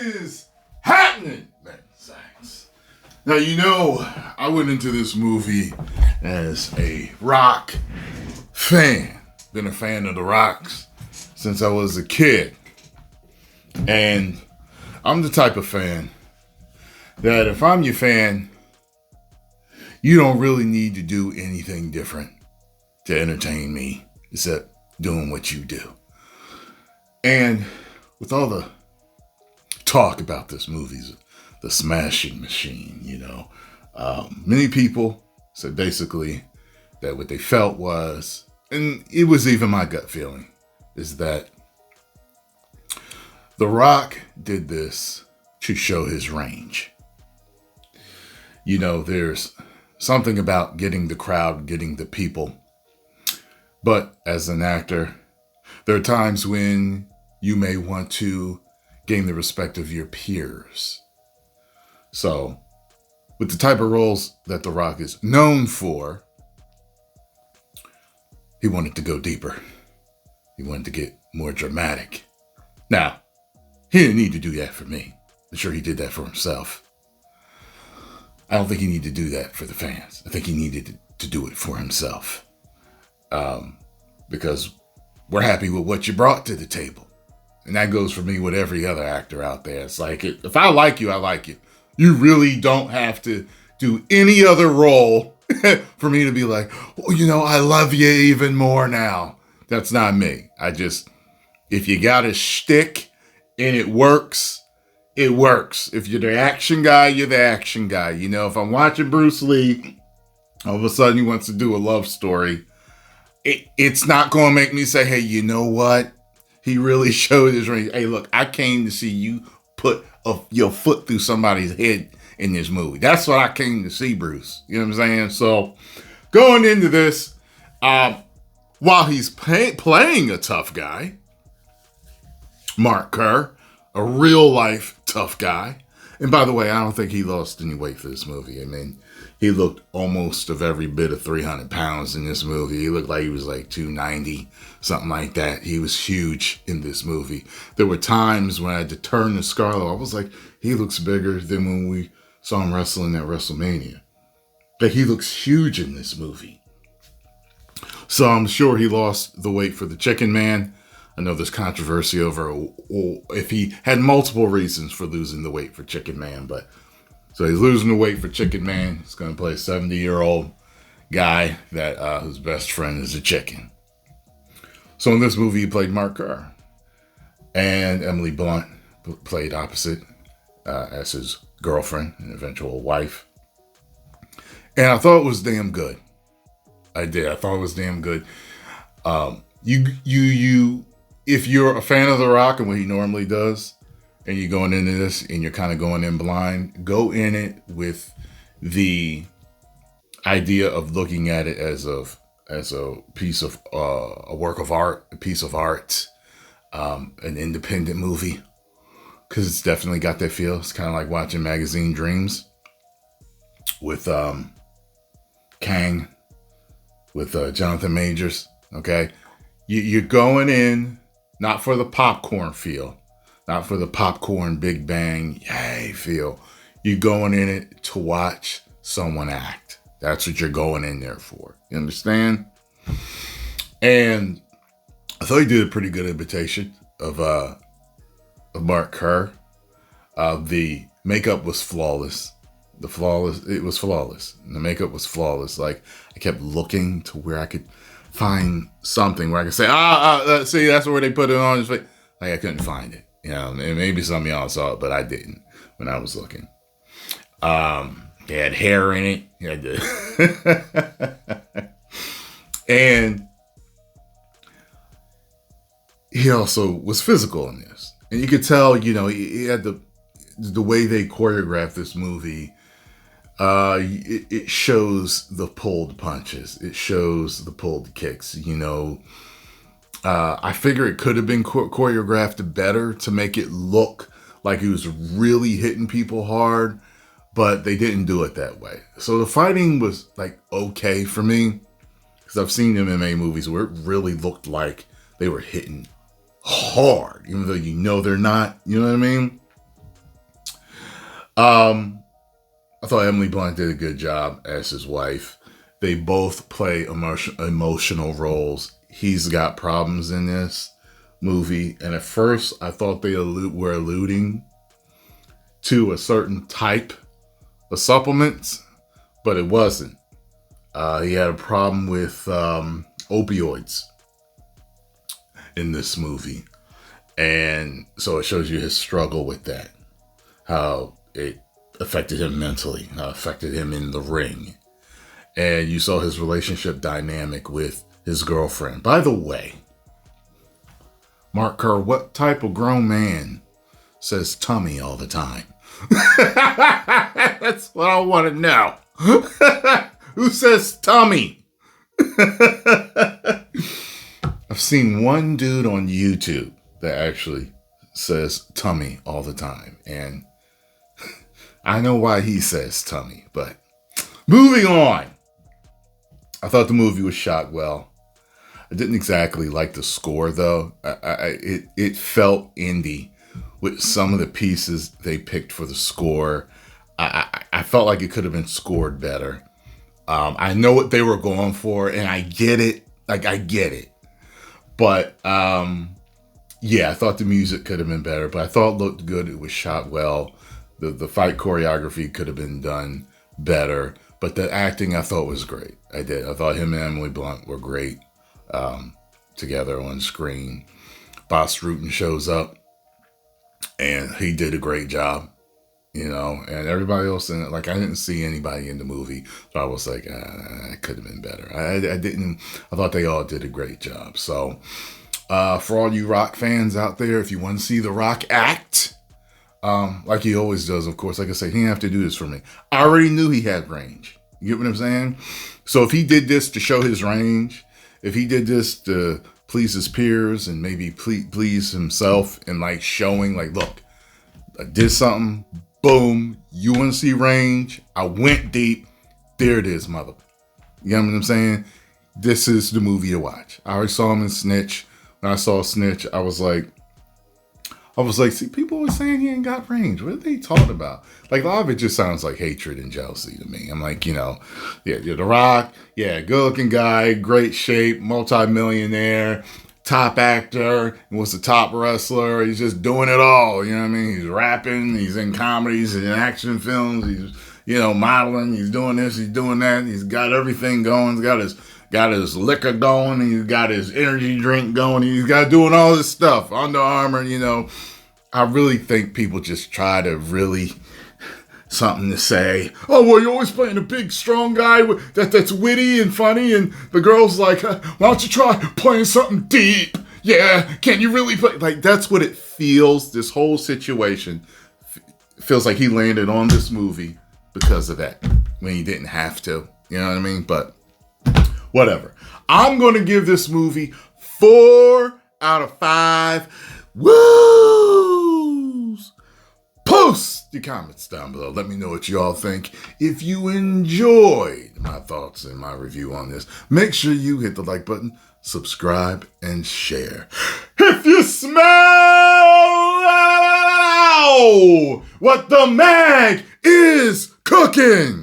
is happening, man? Thanks. Now, I went into this movie as a rock fan. Been a fan of the Rocks since I was a kid. And I'm the type of fan that if I'm your fan, you don't really need to do anything different to entertain me except doing what you do. And with all the talk about this movie, the smashing machine, many people said basically that what they felt was, and it was even my gut feeling, is that The Rock did this to show his range. There's something about getting the crowd, getting the people. But as an actor, there are times when you may want to gain the respect of your peers. So, with the type of roles that The Rock is known for, he wanted to go deeper. He wanted to get more dramatic. Now, he didn't need to do that for me. I'm sure he did that for himself. I don't think he needed to do that for the fans. I think he needed to do it for himself. Because we're happy with what you brought to the table. And that goes for me with every other actor out there. It's like, if I like you, I like you. You really don't have to do any other role for me to be like, I love you even more now. That's not me. If you got a shtick and it works, it works. If you're the action guy, you're the action guy. If I'm watching Bruce Lee, all of a sudden he wants to do a love story, it's not going to make me say, hey, you know what? He really showed his range. Hey, look, I came to see you put your foot through somebody's head in this movie. That's what I came to see, Bruce. You know what I'm saying? So going into this, while he's playing a tough guy, Mark Kerr, a real life tough guy. And by the way, I don't think he lost any weight for this movie. I mean, he looked almost of every bit of 300 pounds in this movie. He looked like he was like 290, something like that. He was huge in this movie. There were times when I had to turn to Scarlett. I was like, he looks bigger than when we saw him wrestling at WrestleMania. Like, he looks huge in this movie. So I'm sure he lost the weight for the Chicken Man. I know there's controversy over if he had multiple reasons for losing the weight for Chicken Man, but so he's losing the weight for Chicken Man. He's going to play a 70-year-old guy that whose best friend is a chicken. So in this movie, he played Mark Kerr, and Emily Blunt played opposite as his girlfriend and eventual wife. And I thought it was damn good. I did. I thought it was damn good. If you're a fan of The Rock and what he normally does, and you're going into this and you're kind of going in blind, go in it with the idea of looking at it as a piece of a work of art, a piece of art, an independent movie, because it's definitely got that feel. It's kind of like watching Magazine Dreams with Kang, with Jonathan Majors. Okay, you're going in not for the popcorn feel. Not for the popcorn Big Bang, yay feel. You're going in it to watch someone act. That's what you're going in there for. You understand? And I thought he did a pretty good imitation of Mark Kerr. The makeup was flawless. It was flawless. The makeup was flawless. Like, I kept looking to where I could find something where I could say, see, that's where they put it on his face. Like, I couldn't find it. And maybe some of y'all saw it, but I didn't when I was looking. He had hair in it. He had and he also was physical in this. And you could tell, he had the way they choreographed this movie. It shows the pulled punches. It shows the pulled kicks, I figure it could have been choreographed better to make it look like he was really hitting people hard, but they didn't do it that way. So the fighting was like okay for me, because I've seen MMA movies where it really looked like they were hitting hard, even though they're not, you know what I mean? I thought Emily Blunt did a good job as his wife. They both play emotional roles. He's got problems in this movie, and at first I thought they were alluding to a certain type of supplements, but it wasn't. He had a problem with opioids in this movie, and so it shows you his struggle with that, how it affected him mentally, how it affected him in the ring. And you saw his relationship dynamic with his girlfriend. By the way, Mark Kerr, what type of grown man says tummy all the time? That's what I want to know. Who says tummy? I've seen one dude on YouTube that actually says tummy all the time. And I know why he says tummy, but moving on. I thought the movie was shot well. I didn't exactly like the score, though. It felt indie with some of the pieces they picked for the score. I felt like it could have been scored better. I know what they were going for, and I get it. I get it. But, yeah, I thought the music could have been better, but I thought it looked good. It was shot well. The fight choreography could have been done better, but the acting I thought was great. I did. I thought him and Emily Blunt were great together on screen. Bas Rutten shows up, and he did a great job, and everybody else in it. Like, I didn't see anybody in the movie, so I was like, it could have been better. I thought they all did a great job. So, for all you Rock fans out there, if you want to see The Rock act, like he always does, of course, like I say, he didn't have to do this for me. I already knew he had range. You get what I'm saying? So if he did this to show his range, if he did this to please his peers and maybe please himself and like showing like, look, I did something, boom, you want to see range? I went deep. There it is, mother. You know what I'm saying? This is the movie to watch. I already saw him in Snitch. When I saw Snitch, I was like, see, people were saying he ain't got range. What are they talking about? Like, a lot of it just sounds like hatred and jealousy to me. I'm like, yeah, The Rock, yeah, good-looking guy, great shape, multi-millionaire, top actor, was the top wrestler. He's just doing it all, you know what I mean? He's rapping, he's in comedies, he's in action films, he's, modeling, he's doing this, he's doing that. He's got everything going. He's got his liquor going. He's got his energy drink going. He's got doing all this stuff. Under Armour, I really think people just try to really something to say. Oh, well, you're always playing a big, strong guy that's witty and funny. And the girl's like, why don't you try playing something deep? Yeah, can you really play? Like, that's what it feels. This whole situation feels like he landed on this movie because of that when he didn't have to. You know what I mean? But whatever. I'm going to give this movie 4 out of 5. Woos! Post your comments down below. Let me know what you all think. If you enjoyed my thoughts and my review on this, make sure you hit the like button, subscribe, and share. If you smell what the mag is cooking,